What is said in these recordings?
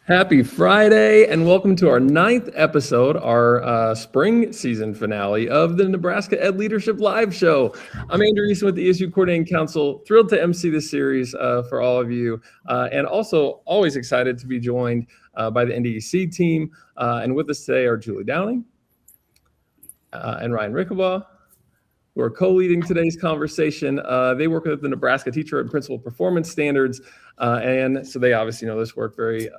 Happy Friday, and welcome to our 9th episode, our spring season finale of the Nebraska Ed Leadership Live Show. I'm Andrew Easton with the ESU Coordinating Council. Thrilled to MC this series for all of you, and also always excited to be joined by the NDEC team. And with us today are Julie Downing and Ryan Rickabaugh, who are co-leading today's conversation. They work with the Nebraska Teacher and Principal Performance Standards, and so they obviously know this work very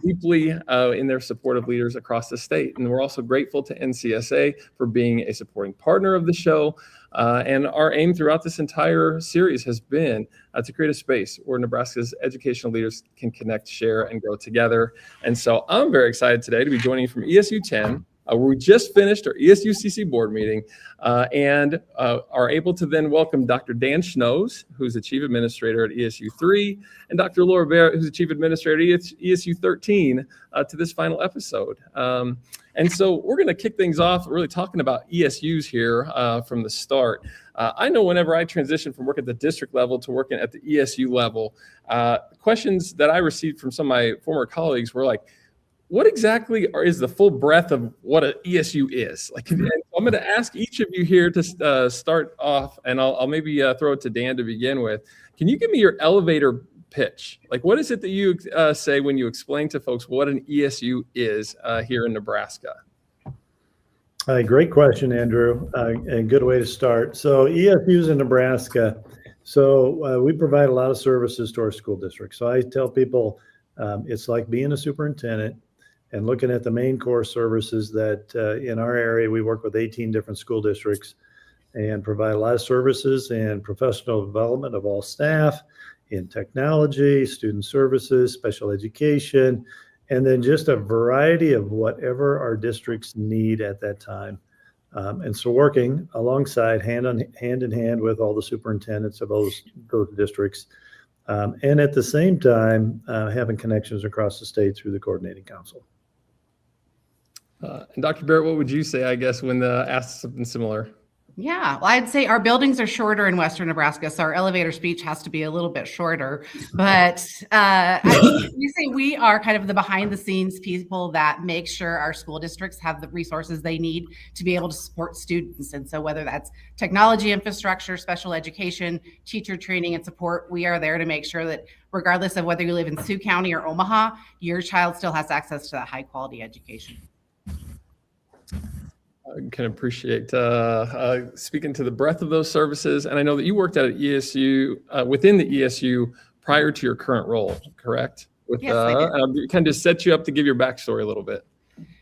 deeply in their support of leaders across the state. And we're also grateful to NCSA for being a supporting partner of the show. And our aim throughout this entire series has been to create a space where Nebraska's educational leaders can connect, share, and grow together. And so I'm very excited today to be joining you from ESU 10, where we just finished our ESU-CC board meeting and are able to then welcome Dr. Dan Schnoes, who's the Chief Administrator at ESU 3, and Dr. Laura Barrett, who's the Chief Administrator at ESU 13, to this final episode. And so we're going to kick things off really talking about ESUs here from the start. I know whenever I transitioned from work at the district level to working at the ESU level, questions that I received from some of my former colleagues were like, what exactly is the full breadth of what an ESU is? Like, I'm going to ask each of you here to start off, and I'll maybe throw it to Dan to begin with. Can you give me your elevator pitch? Like, what is it that you say when you explain to folks what an ESU is here in Nebraska? Great question, Andrew, and good way to start. So ESUs in Nebraska. So we provide a lot of services to our school districts. So I tell people it's like being a superintendent and looking at the main core services that in our area, we work with 18 different school districts and provide a lot of services and professional development of all staff in technology, student services, special education, and then just a variety of whatever our districts need at that time. And so working alongside hand in hand with all the superintendents of those districts. And at the same time, having connections across the state through the coordinating council. And Dr. Barrett, what would you say, I guess, when asked something similar? Yeah, well, I'd say our buildings are shorter in Western Nebraska, so our elevator speech has to be a little bit shorter. But we say we are kind of the behind the scenes people that make sure our school districts have the resources they need to be able to support students. And so whether that's technology infrastructure, special education, teacher training and support, we are there to make sure that regardless of whether you live in Sioux County or Omaha, your child still has access to that high quality education. I can appreciate speaking to the breadth of those services. And I know that you worked at an ESU, within the ESU prior to your current role, correct? Yes, I did. Kind of set you up to give your backstory a little bit.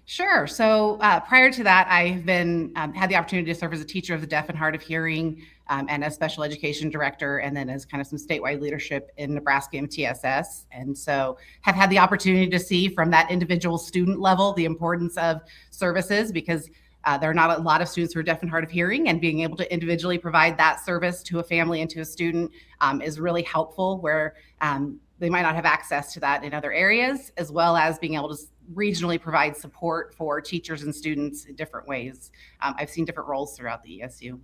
Sure. So prior to that, I've been had the opportunity to serve as a teacher of the deaf and hard of hearing and as special education director, and then as kind of some statewide leadership in Nebraska MTSS. And so have had the opportunity to see from that individual student level the importance of services, because there are not a lot of students who are deaf and hard of hearing, and being able to individually provide that service to a family and to a student is really helpful, where they might not have access to that in other areas, as well as being able to regionally provide support for teachers and students in different ways. I've seen different roles throughout the ESU.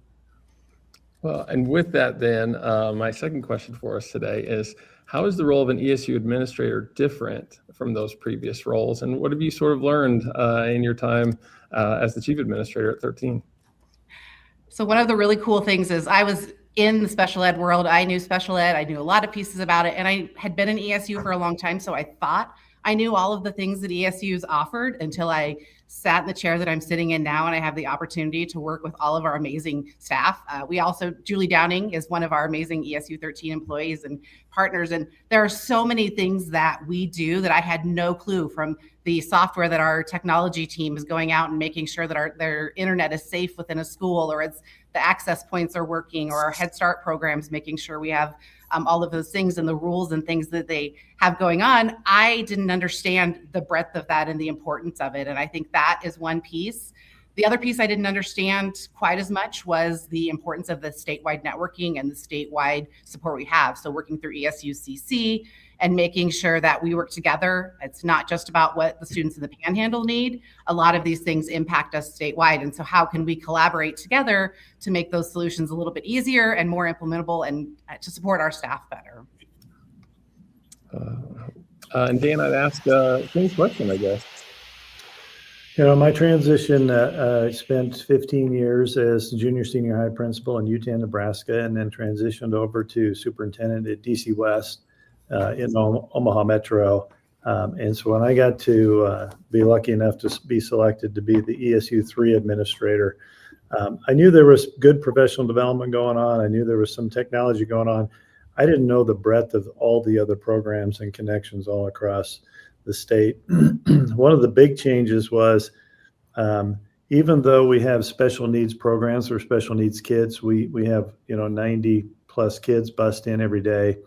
Well, and with that then, my second question for us today is, how is the role of an ESU administrator different from those previous roles? And what have you sort of learned in your time as the chief administrator at 13? So one of the really cool things is I was in the special ed world. I knew special ed. I knew a lot of pieces about it. And I had been in ESU for a long time. So I thought I knew all of the things that ESU's offered until I sat in the chair that I'm sitting in now, and I have the opportunity to work with all of our amazing staff. We also, Julie Downing is one of our amazing ESU 13 employees and partners. And there are so many things that we do that I had no clue, from the software that our technology team is going out and making sure that their internet is safe within a school, or it's the access points are working, or our Head Start programs, making sure we have all of those things and the rules and things that they have going on. I didn't understand the breadth of that and the importance of it. And I think that is one piece. The other piece I didn't understand quite as much was the importance of the statewide networking and the statewide support we have. So working through ESU-CC and making sure that we work together. It's not just about what the students in the Panhandle need. A lot of these things impact us statewide. And so how can we collaborate together to make those solutions a little bit easier and more implementable, and to support our staff better? And Dan, I'd ask same question, I guess. My transition, I spent 15 years as junior senior high principal in Utah, Nebraska, and then transitioned over to superintendent at DC West in Omaha Metro. And so when I got to be lucky enough to be selected to be the ESU 3 administrator, I knew there was good professional development going on. I knew there was some technology going on. I didn't know the breadth of all the other programs and connections all across the state. One of the big changes was, even though we have special needs programs for special needs kids, we have 90 plus kids bust in every day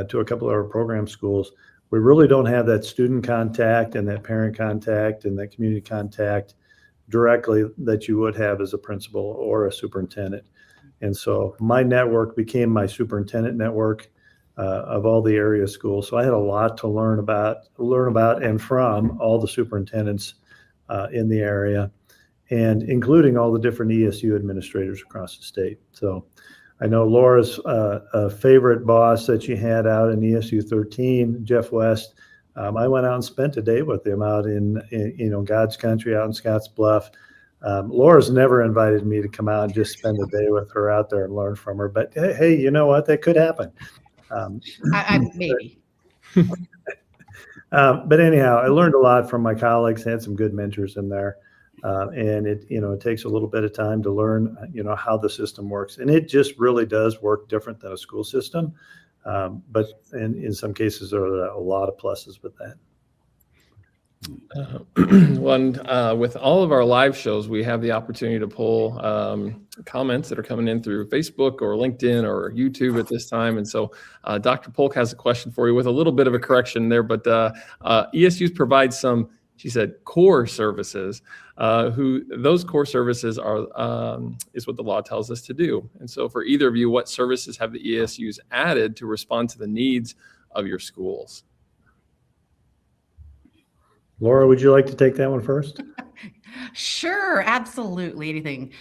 to a couple of our program schools. We really don't have that student contact and that parent contact and that community contact directly that you would have as a principal or a superintendent. And so my network became my superintendent network of all the area schools. So I had a lot to learn about and from all the superintendents in the area, and including all the different ESU administrators across the state. So I know Laura's favorite boss that she had out in ESU 13, Jeff West. I went out and spent a day with him out in God's country out in Scotts Bluff. Laura's never invited me to come out and just spend a day with her out there and learn from her. But hey, you know what? That could happen. Maybe. But anyhow, I learned a lot from my colleagues, had some good mentors in there. And it takes a little bit of time to learn, how the system works. And it just really does work different than a school system. But in some cases, there are a lot of pluses with that. With all of our live shows, we have the opportunity to pull comments that are coming in through Facebook or LinkedIn or YouTube at this time. And so Dr. Polk has a question for you with a little bit of a correction there, but ESUs provide some, she said, core services. Those core services are is what the law tells us to do. And so for either of you, what services have the ESUs added to respond to the needs of your schools? Laura, would you like to take that one first? Sure, absolutely. Anything.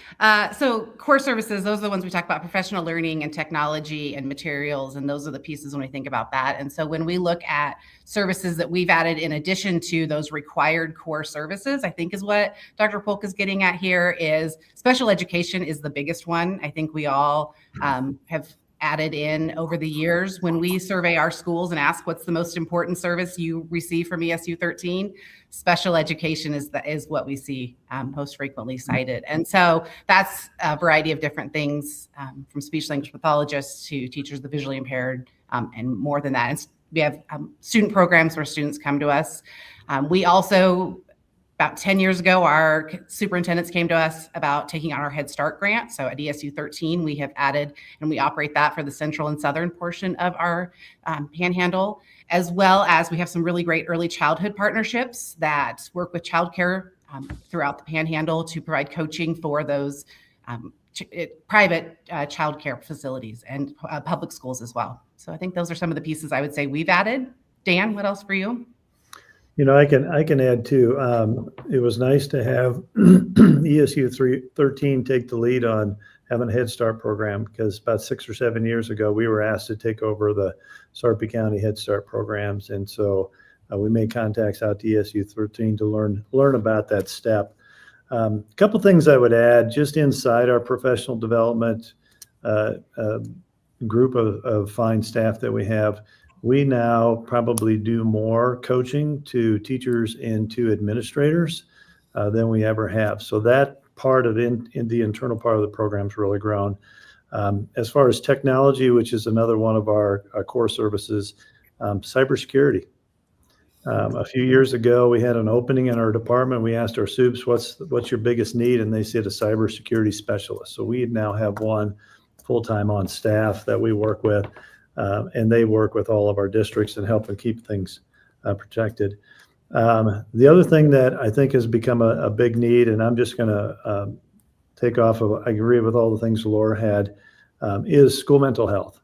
So core services, those are the ones we talk about: professional learning and technology and materials. And those are the pieces when we think about that. And so when we look at services that we've added in addition to those required core services, I think is what Dr. Polk is getting at here, is special education is the biggest one. I think we all have added in over the years. When we survey our schools and ask what's the most important service you receive from ESU 13, special education is what we see most frequently cited. And so that's a variety of different things, from speech language pathologists to teachers of the visually impaired, and more than that. And we have student programs where students come to us. We also, about 10 years ago, our superintendents came to us about taking on our Head Start grant. So at ESU 13, we have added, and we operate that for the central and southern portion of our panhandle, as well as we have some really great early childhood partnerships that work with childcare throughout the panhandle to provide coaching for those private childcare facilities and public schools as well. So I think those are some of the pieces I would say we've added. Dan, what else for you? I can add too. It was nice to have ESU 13 take the lead on having a Head Start program, because about 6 or 7 years ago, we were asked to take over the Sarpy County Head Start programs. And so we made contacts out to ESU 13 to learn about that step. A couple things I would add, just inside our professional development group of fine staff that we have. We now probably do more coaching to teachers and to administrators than we ever have. So that part of in the internal part of the program's really grown. As far as technology, which is another one of our core services, cybersecurity. A few years ago, we had an opening in our department. We asked our SUPs, what's your biggest need? And they said a cybersecurity specialist. So we now have one full-time on staff that we work with. And they work with all of our districts and help them keep things protected. The other thing that I think has become a big need, and I'm just going to take off of, I agree with all the things Laura had, is school mental health.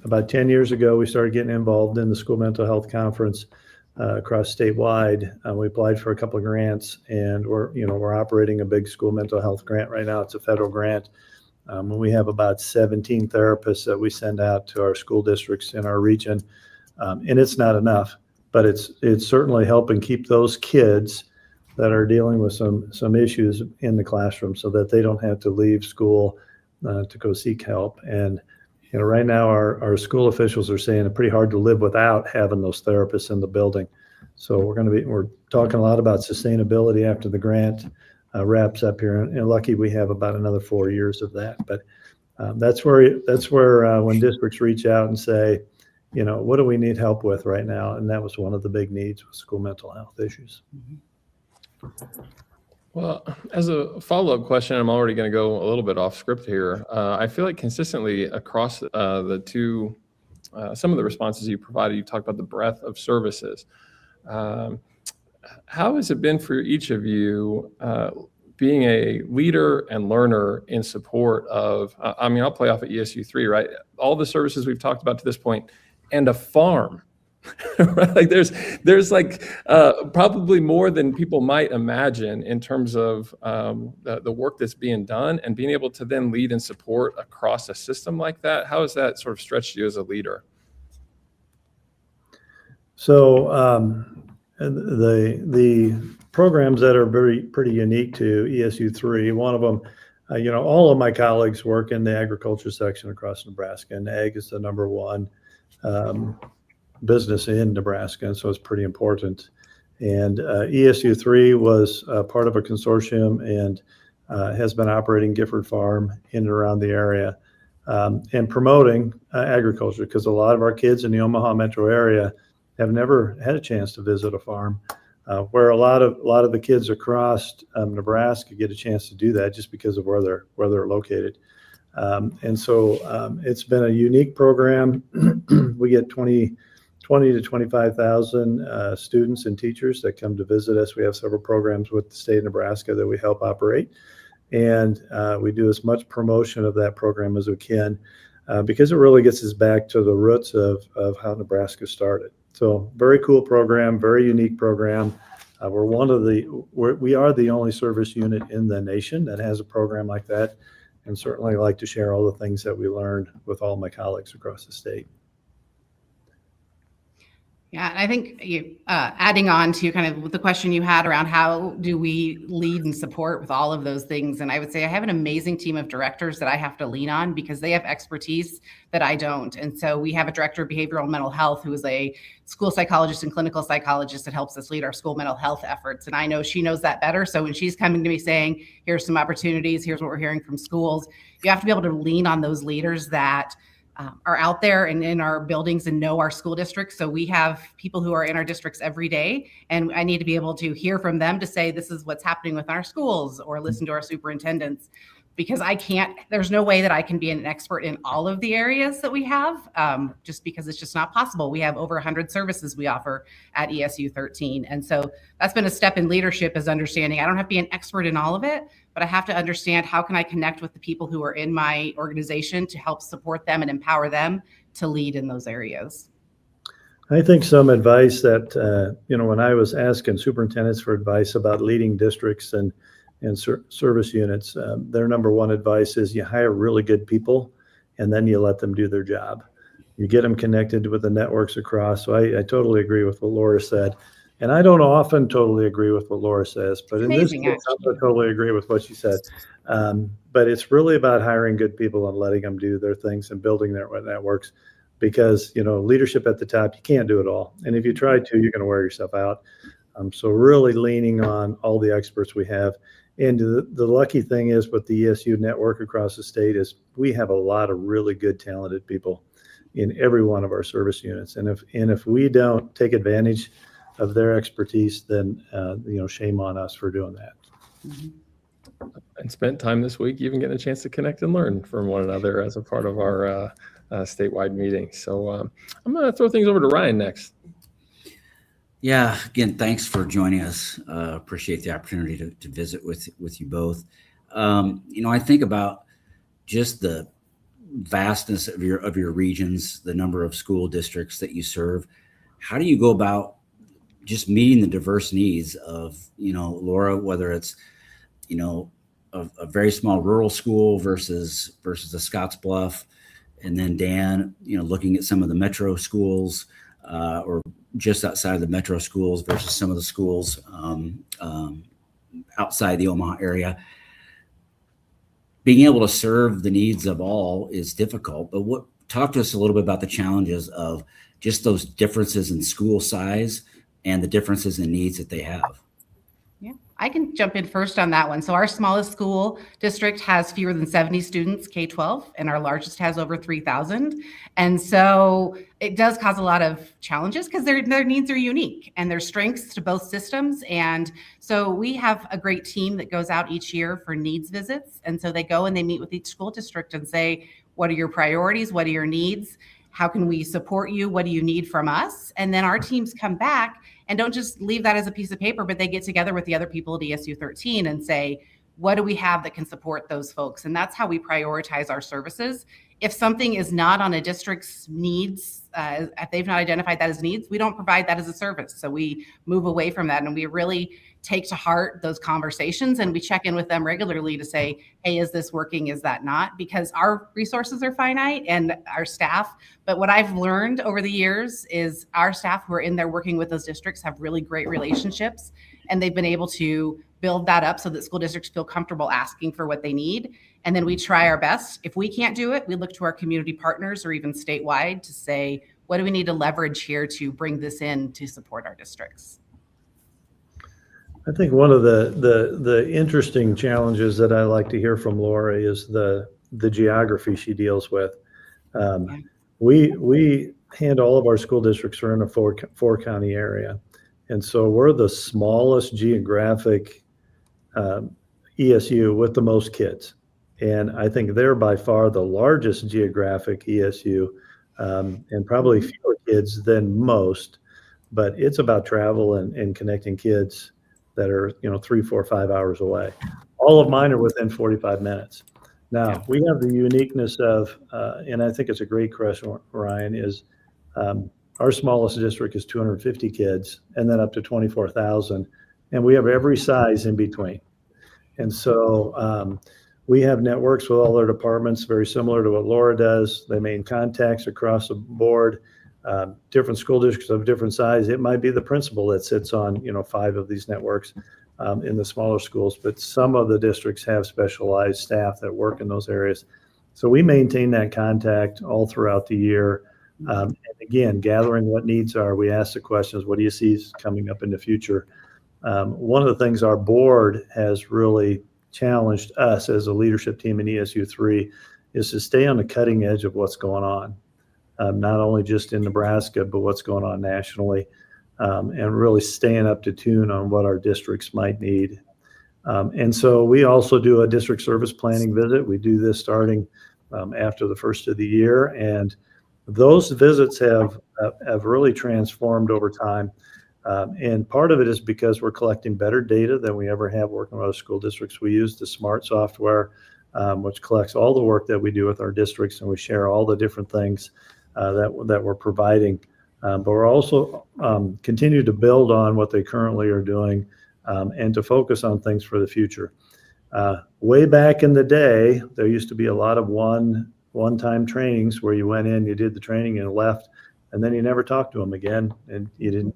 About 10 years ago, we started getting involved in the school mental health conference across statewide. We applied for a couple of grants, and we're operating a big school mental health grant right now. It's a federal grant. We have about 17 therapists that we send out to our school districts in our region And it's not enough, but it's certainly helping keep those kids that are dealing with some issues in the classroom so that they don't have to leave school to go seek help. And right now our school officials are saying it's pretty hard to live without having those therapists in the building. So we're talking a lot about sustainability after the grant wraps up here, and lucky we have about another 4 years of that. But that's where when districts reach out and say, what do we need help with right now? And that was one of the big needs with school mental health issues. Well, as a follow-up question, I'm already going to go a little bit off script here. I feel like consistently across the two, some of the responses you provided, you talked about the breadth of services. How has it been for each of you being a leader and learner in support of, I'll play off at ESU 3, right? All the services we've talked about to this point, and a farm. Right? Like there's like probably more than people might imagine in terms of the work that's being done, and being able to then lead and support across a system like that. How has that sort of stretched you as a leader? So the programs that are pretty unique to ESU 3, one of them, all of my colleagues work in the agriculture section across Nebraska, and ag is the number one business in Nebraska, and so it's pretty important. And ESU 3 was part of a consortium and has been operating Gifford Farm in and around the area and promoting agriculture, because a lot of our kids in the Omaha metro area have never had a chance to visit a farm, where a lot of the kids across Nebraska get a chance to do that just because of where they're located. And so it's been a unique program. We get 20 to 25,000 students and teachers that come to visit us. We have several programs with the state of Nebraska that we help operate. And we do as much promotion of that program as we can, because it really gets us back to the roots of how Nebraska started. So very cool program, very unique program. We are the only service unit in the nation that has a program like that, and certainly like to share all the things that we learned with all my colleagues across the state. Yeah, and I think adding on to kind of the question you had around how do we lead and support with all of those things, and I would say I have an amazing team of directors that I have to lean on because they have expertise that I don't. And so we have a director of behavioral and mental health who is a school psychologist and clinical psychologist that helps us lead our school mental health efforts. And I know she knows that better. So when she's coming to me saying, here's some opportunities, here's what we're hearing from schools, you have to be able to lean on those leaders that are out there and in our buildings and know our school districts. So we have people who are in our districts every day, and I need to be able to hear from them to say, this is what's happening with our schools, or listen to our superintendents, because there's no way that I can be an expert in all of the areas that we have, just because it's just not possible. We have over 100 services we offer at ESU 13. And so that's been a step in leadership, is understanding I don't have to be an expert in all of it, but I have to understand how can I connect with the people who are in my organization to help support them and empower them to lead in those areas. I think some advice that, when I was asking superintendents for advice about leading districts and service units, their number one advice is you hire really good people and then you let them do their job. You get them connected with the networks across. So I totally agree with what Laura said. And I don't often totally agree with what Laura says, but in this case, I totally agree with what she said. But it's really about hiring good people and letting them do their things and building their networks, because, leadership at the top, you can't do it all. And if you try to, you're going to wear yourself out. So really leaning on all the experts we have. And the lucky thing is with the ESU network across the state is we have a lot of really good, talented people in every one of our service units. And if we don't take advantage of their expertise, then shame on us for doing that. Mm-hmm. And spent time this week even getting a chance to connect and learn from one another as a part of our statewide meeting. So I'm going to throw things over to Ryan next. Yeah, again, thanks for joining us. Appreciate the opportunity to visit with you both. I think about just the vastness of your regions, the number of school districts that you serve. How do you go about just meeting the diverse needs of, Laura, whether it's, a very small rural school versus a Scottsbluff, and then Dan, looking at some of the metro schools. or just outside of the metro schools versus some of the schools outside the Omaha area. Being able to serve the needs of all is difficult, but talk to us a little bit about the challenges of just those differences in school size and the differences in needs that they have. Yeah, I can jump in first on that one. So our smallest school district has fewer than 70 students, K-12, and our largest has over 3,000. And so it does cause a lot of challenges because their needs are unique and their strengths to both systems. And so we have a great team that goes out each year for needs visits. And so they go and they meet with each school district and say, what are your priorities? What are your needs? How can we support you? What do you need from us? And then our teams come back and don't just leave that as a piece of paper, but they get together with the other people at ESU 13 and say, what do we have that can support those folks? And that's how we prioritize our services. If something is not on a district's needs, if they've not identified that as needs, we don't provide that as a service. So we move away from that, and we really take to heart those conversations, and we check in with them regularly to say, hey, is this working? Is that not? Because our resources are finite and our staff. But what I've learned over the years is our staff who are in there working with those districts have really great relationships, and they've been able to build that up so that school districts feel comfortable asking for what they need. And then we try our best. If we can't do it, we look to our community partners or even statewide to say, what do we need to leverage here to bring this in to support our districts? I think one of the interesting challenges that I like to hear from Laura is the geography she deals with. We hand all of our school districts are in a four county area. And so we're the smallest geographic ESU with the most kids. And I think they're by far the largest geographic ESU and probably fewer kids than most, but it's about travel and connecting kids that are, 3, 4, 5 hours away. All of mine are within 45 minutes. Now, we have the uniqueness of, and I think it's a great question, Ryan, is our smallest district is 250 kids and then up to 24,000. And we have every size in between. And so we have networks with all their departments, very similar to what Laura does. They maintain contacts across the board. Different school districts of different size. It might be the principal that sits on, 5 of these networks in the smaller schools, but some of the districts have specialized staff that work in those areas. So we maintain that contact all throughout the year. And again, gathering what needs are, we ask the questions, what do you see coming up in the future? One of the things our board has really challenged us as a leadership team in ESU 3 is to stay on the cutting edge of what's going on. Not only just in Nebraska, but what's going on nationally, and really staying up to tune on what our districts might need. And so we also do a district service planning visit. We do this starting after the first of the year. And those visits have really transformed over time. And part of it is because we're collecting better data than we ever have working with other school districts. We use the SMART software, which collects all the work that we do with our districts, and we share all the different things that we're providing, but we're also continue to build on what they currently are doing and to focus on things for the future. Way back in the day, there used to be a lot of one-time trainings where you went in, you did the training and left, and then you never talked to them again, and you didn't.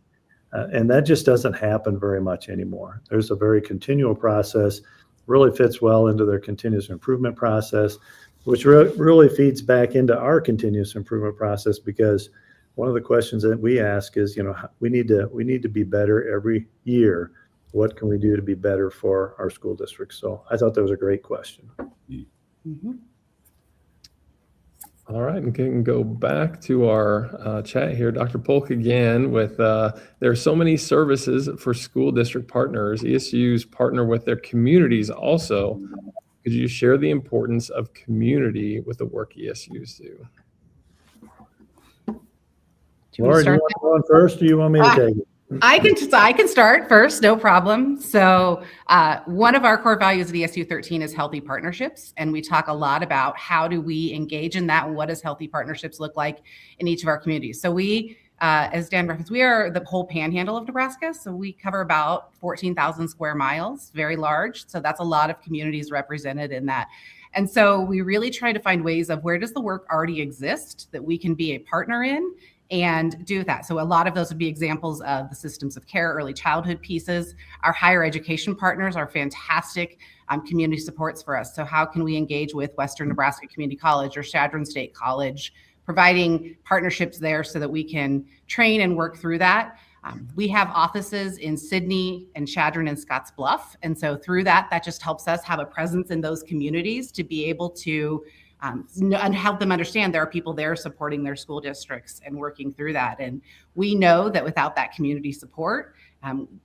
And that just doesn't happen very much anymore. There's a very continual process, really fits well into their continuous improvement process, which really feeds back into our continuous improvement process, because one of the questions that we ask is, we need to be better every year. What can we do to be better for our school districts? So I thought that was a great question. Mm-hmm. All right, and can go back to our chat here. Dr. Polk again with, there are so many services for school district partners. ESUs partner with their communities also. Could you share the importance of community with the work ESUs do? Laura, do you want to go on first, or do you want me to take it? I can start first, no problem. So one of our core values at ESU 13 is healthy partnerships. And we talk a lot about how do we engage in that and what does healthy partnerships look like in each of our communities. So we, as Dan referenced, we are the whole panhandle of Nebraska. So we cover about 14,000 square miles, very large. So that's a lot of communities represented in that. And so we really try to find ways of where does the work already exist that we can be a partner in and do that. So a lot of those would be examples of the systems of care, early childhood pieces. Our higher education partners are fantastic community supports for us. So how can we engage with Western Nebraska Community College or Chadron State College, providing partnerships there so that we can train and work through that. We have offices in Sydney and Chadron and Scotts Bluff. And so through that just helps us have a presence in those communities to be able to and help them understand there are people there supporting their school districts and working through that. And we know that without that community support,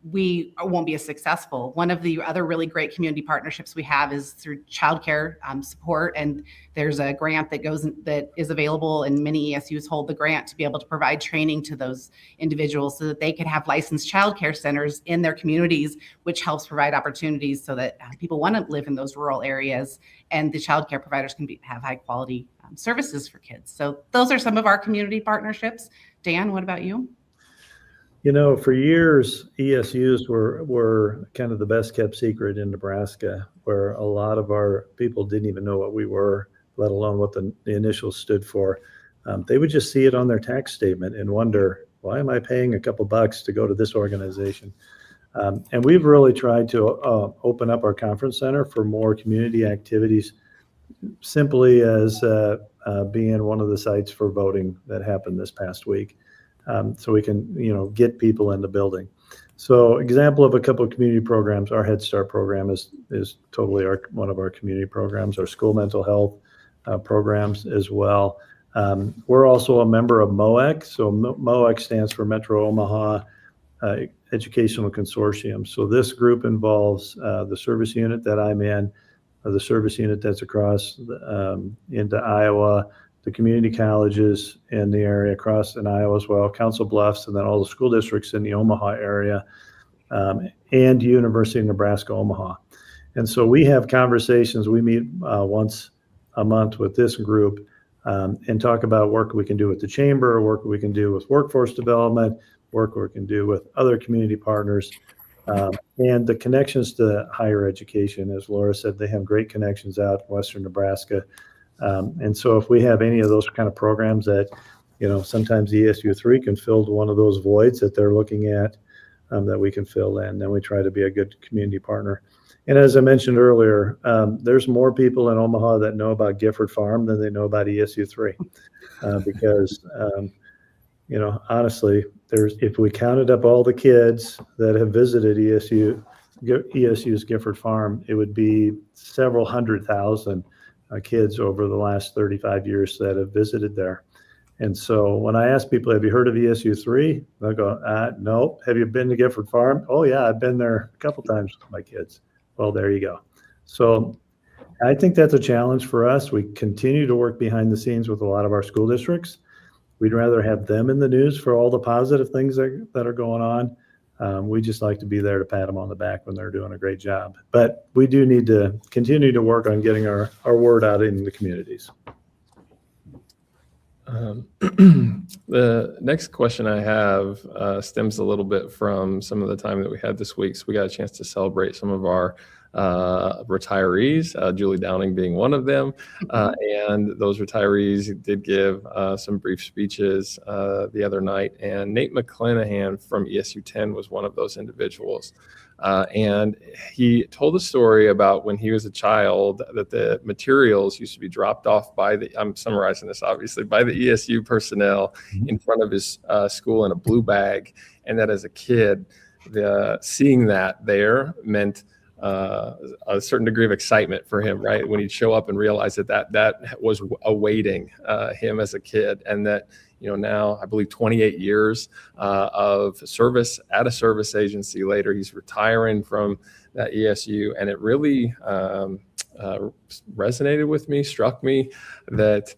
we won't be as successful. One of the other really great community partnerships we have is through childcare support. And there's a grant that is available, and many ESUs hold the grant to be able to provide training to those individuals so that they can have licensed childcare centers in their communities, which helps provide opportunities so that people want to live in those rural areas, and the childcare providers can have high quality services for kids. So those are some of our community partnerships. Dan, what about you? For years, ESUs were kind of the best kept secret in Nebraska, where a lot of our people didn't even know what we were, let alone what the initials stood for. They would just see it on their tax statement and wonder, why am I paying a couple bucks to go to this organization? And we've really tried to open up our conference center for more community activities, simply as being one of the sites for voting that happened this past week. So we can, get people in the building. So example of a couple of community programs, our Head Start program is totally one of our community programs, our school mental health programs as well. We're also a member of MOEC. So MOEC stands for Metro Omaha Educational Consortium. So this group involves the service unit that I'm in, the service unit that's across into Iowa, the community colleges in the area across in Iowa as well, Council Bluffs, and then all the school districts in the Omaha area, and University of Nebraska Omaha. And so we have conversations. We meet once a month with this group and talk about work we can do with the chamber, work we can do with workforce development, work we can do with other community partners, and the connections to higher education. As Laura said, they have great connections out in Western Nebraska. And so if we have any of those kind of programs that, sometimes ESU3 can fill one of those voids that they're looking at, that we can fill in, then we try to be a good community partner. And as I mentioned earlier, there's more people in Omaha that know about Gifford Farm than they know about ESU3, because, honestly, if we counted up all the kids that have visited ESU's Gifford Farm, it would be several 100,000 kids over the last 35 years that have visited there. And so when I ask people, have you heard of ESU3? They'll go, no. Have you been to Gifford Farm? Oh yeah, I've been there a couple times with my kids. Well, there you go. So I think that's a challenge for us. We continue to work behind the scenes with a lot of our school districts. We'd rather have them in the news for all the positive things that are going on. We just like to be there to pat them on the back when they're doing a great job. But we do need to continue to work on getting our word out in the communities. The next question I have stems a little bit from some of the time that we had this week. So we got a chance to celebrate some of our retirees, Julie Downing being one of them. And those retirees did give some brief speeches the other night. And Nate McClanahan from ESU 10 was one of those individuals. And he told a story about when he was a child that the materials used to be dropped off I'm summarizing this obviously, by the ESU personnel in front of his school in a blue bag. And that as a kid, seeing that there meant a certain degree of excitement for him, right? When he'd show up and realize that was awaiting him as a kid, and that, now I believe 28 years of service at a service agency later, he's retiring from that ESU, and it really resonated with me, struck me that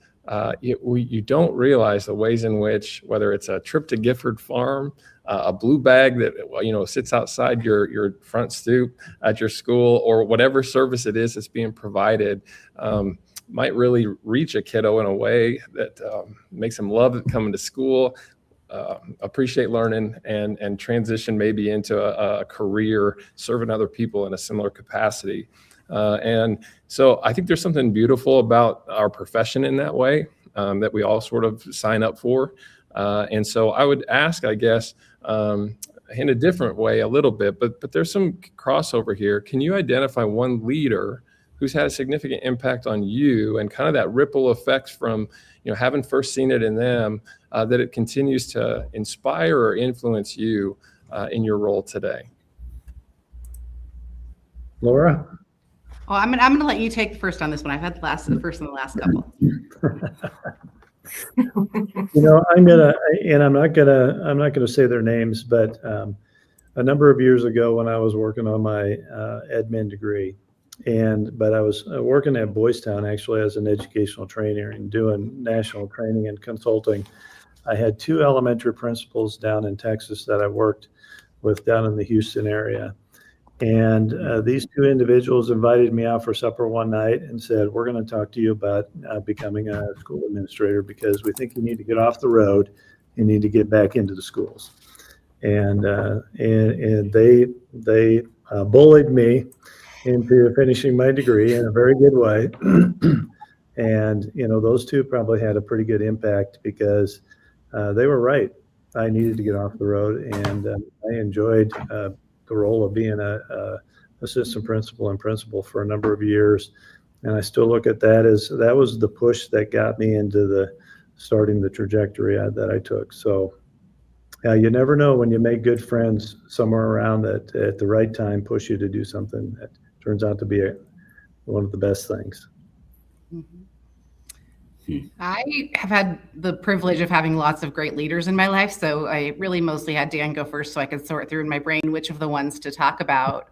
you don't realize the ways in which, whether it's a trip to Gifford Farm, a blue bag that sits outside your front stoop at your school, or whatever service it is that's being provided, might really reach a kiddo in a way that makes him love coming to school, appreciate learning, and transition maybe into a career serving other people in a similar capacity. And so I think there's something beautiful about our profession in that way, that we all sort of sign up for. And so I would ask, I guess, in a different way a little bit, but there's some crossover here. Can you identify one leader who's had a significant impact on you and kind of that ripple effects from, having first seen it in them, that it continues to inspire or influence you in your role today? Laura? Well, I'm gonna let you take the first on this one. I've had the first and the last couple. I'm not gonna say their names, but a number of years ago when I was working on my admin degree, but I was working at Boys Town actually as an educational trainer and doing national training and consulting. I had two elementary principals down in Texas that I worked with down in the Houston area. And these two individuals invited me out for supper one night and said, we're going to talk to you about becoming a school administrator because we think you need to get off the road. You need to get back into the schools. And they bullied me into finishing my degree in a very good way. And, those two probably had a pretty good impact because they were right. I needed to get off the road, and I enjoyed the role of being a assistant principal and principal for a number of years. And I still look at that as that was the push that got me into starting the trajectory that I took. So you never know when you make good friends somewhere around that at the right time push you to do something that turns out to be one of the best things. Mm-hmm. I have had the privilege of having lots of great leaders in my life. So I really mostly had Dan go first so I could sort through in my brain which of the ones to talk about,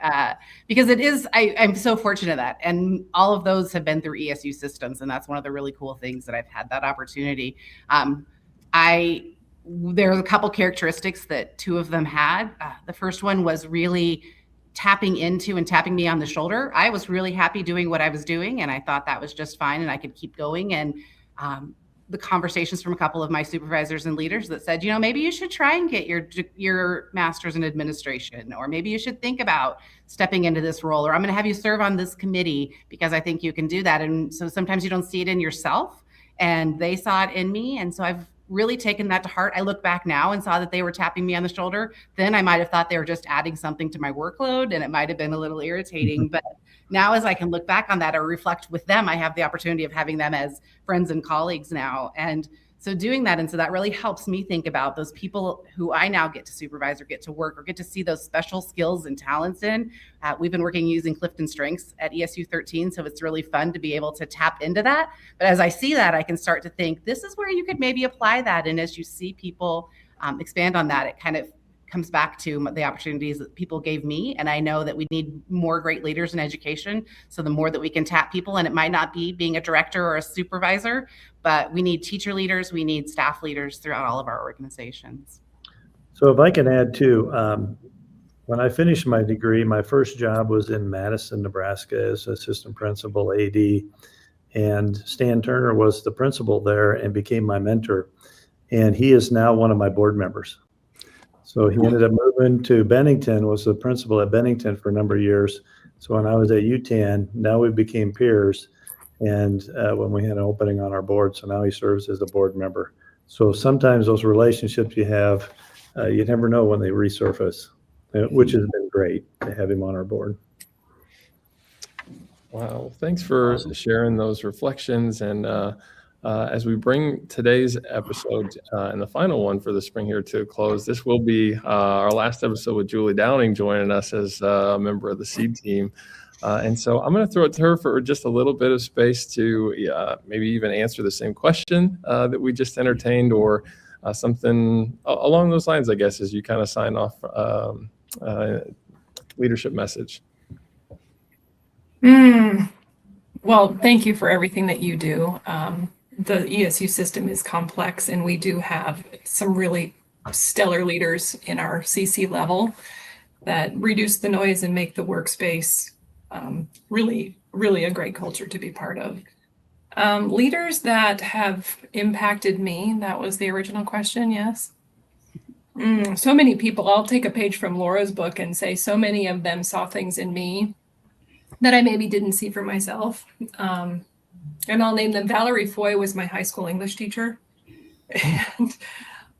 because I'm so fortunate that, and all of those have been through ESU systems. And that's one of the really cool things that I've had that opportunity. There are a couple characteristics that two of them had. The first one was really tapping into and tapping me on the shoulder. I was really happy doing what I was doing, and I thought that was just fine and I could keep going. And the conversations from a couple of my supervisors and leaders that said, maybe you should try and get your master's in administration, or maybe you should think about stepping into this role, or I'm going to have you serve on this committee because I think you can do that. And so sometimes you don't see it in yourself, and they saw it in me. And so I've really taken that to heart. I look back now and saw that they were tapping me on the shoulder. Then I might have thought they were just adding something to my workload, and it might have been a little irritating. But now, as I can look back on that or reflect with them, I have the opportunity of having them as friends and colleagues now. And so doing that, and so that really helps me think about those people who I now get to supervise or get to work or get to see those special skills and talents in. We've been working using Clifton Strengths at ESU 13, so it's really fun to be able to tap into that. But as I see that, I can start to think, this is where you could maybe apply that. And as you see people expand on that, it kind of comes back to the opportunities that people gave me. And I know that we need more great leaders in education. So the more that we can tap people, and it might not be being a director or a supervisor, but we need teacher leaders, we need staff leaders throughout all of our organizations. So if I can add too, when I finished my degree, my first job was in Madison, Nebraska as assistant principal AD. And Stan Turner was the principal there and became my mentor. And he is now one of my board members. So he ended up moving to Bennington, was the principal at Bennington for a number of years. So when I was at UTAN, now we became peers. And when we had an opening on our board, so now he serves as a board member. So sometimes those relationships you have, you never know when they resurface, which has been great to have him on our board. Wow. Thanks for sharing those reflections. And as we bring today's episode and the final one for the spring here to a close, this will be our last episode with Julie Downing joining us as a member of the SEED team. And so I'm going to throw it to her for just a little bit of space to maybe even answer the same question that we just entertained, or something along those lines, I guess, as you kind of sign off leadership message. Well, thank you for everything that you do. The ESU system is complex, and we do have some really stellar leaders in our CC level that reduce the noise and make the workspace really a great culture to be part of. Leaders that have impacted me, that was the original question, yes? So many people, I'll take a page from Laura's book and say so many of them saw things in me that I maybe didn't see for myself. And I'll name them. Valerie Foy was my high school English teacher. And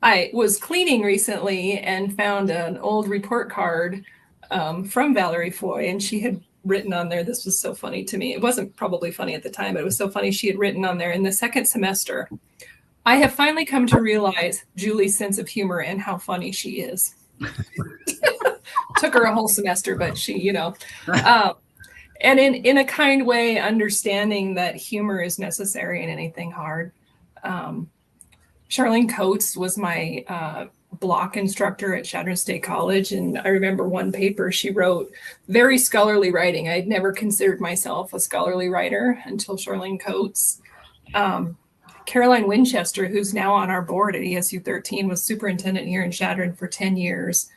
I was cleaning recently and found an old report card from Valerie Foy, and she had written on there, this was so funny to me. It wasn't probably funny at the time, but it was so funny. She had written on there, in the second semester, I have finally come to realize Julie's sense of humor and how funny she is. Took her a whole semester, but she, and in a kind way, understanding that humor is necessary in anything hard. Charlene Coates was my block instructor at Chadron State College. And I remember one paper she wrote, very scholarly writing. I'd never considered myself a scholarly writer until Charlene Coates. Caroline Winchester, who's now on our board at ESU 13, was superintendent here in Chadron for 10 years.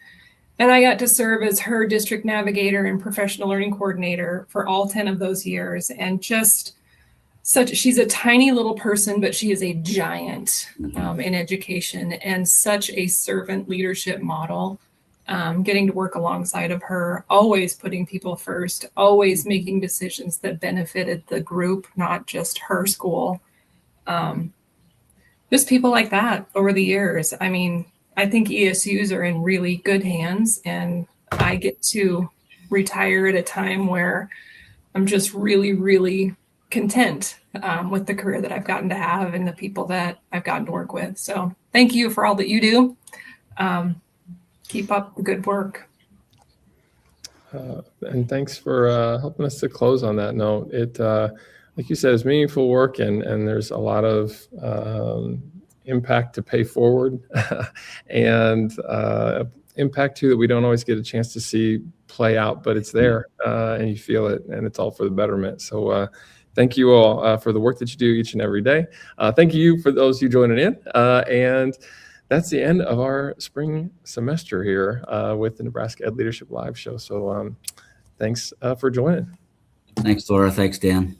And I got to serve as her district navigator and professional learning coordinator for all 10 of those years. And just she's a tiny little person, but she is a giant in education and such a servant leadership model. Getting to work alongside of her, always putting people first, always making decisions that benefited the group, not just her school. Just people like that over the years. I mean, I think ESUs are in really good hands, and I get to retire at a time where I'm just really, really content with the career that I've gotten to have and the people that I've gotten to work with. So thank you for all that you do. Keep up the good work. And thanks for helping us to close on that note. It, like you said, it's meaningful work, and there's a lot of impact to pay forward and impact too that we don't always get a chance to see play out, but it's there and you feel it, and it's all for the betterment. So thank you all for the work that you do each and every day. Thank you for those of you joining in. And that's the end of our spring semester here with the Nebraska Ed Leadership Live Show. So thanks for joining. Thanks, Laura. Thanks, Dan.